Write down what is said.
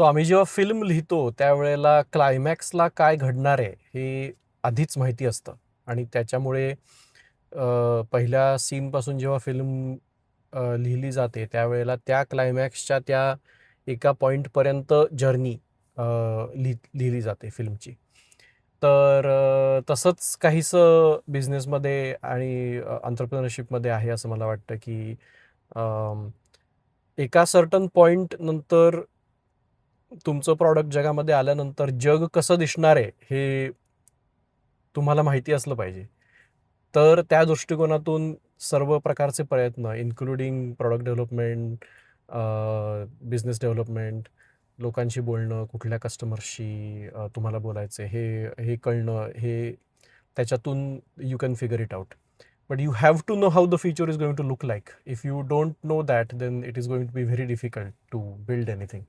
So आम्ही जेव्हा film लिहितो त्यावेळेला क्लायमॅक्सला काय घडणार आहे हे आधीच माहिती असतं आणि त्याच्यामुळे पहिल्या सीनपासून जेव्हा फिल्म लिहिली जाते त्यावेळेला त्या क्लायमॅक्सच्या त्या एका पॉईंटपर्यंत जर्नी लिहिली जाते फिल्मची. तर तसंच काहीसं बिझनेसमध्ये आणि एंटरप्रेन्योरशिपमध्ये आहे असं मला वाटतं, की अम, एका सर्टन पॉइंट नंतर तुमचं प्रॉडक्ट जगामध्ये आल्यानंतर जग कसं दिसणार आहे हे तुम्हाला माहिती असलं पाहिजे. तर त्या दृष्टिकोनातून सर्व प्रकारचे प्रयत्न including product development, business development, लोकांशी बोलणं, कुठल्या कस्टमर्सशी तुम्हाला बोलायचं हे हे कळणं, हे त्याच्यातून you can figure it out. But you have to know how the future is going to look like. If you don't know that, then it is going to be very difficult to build anything.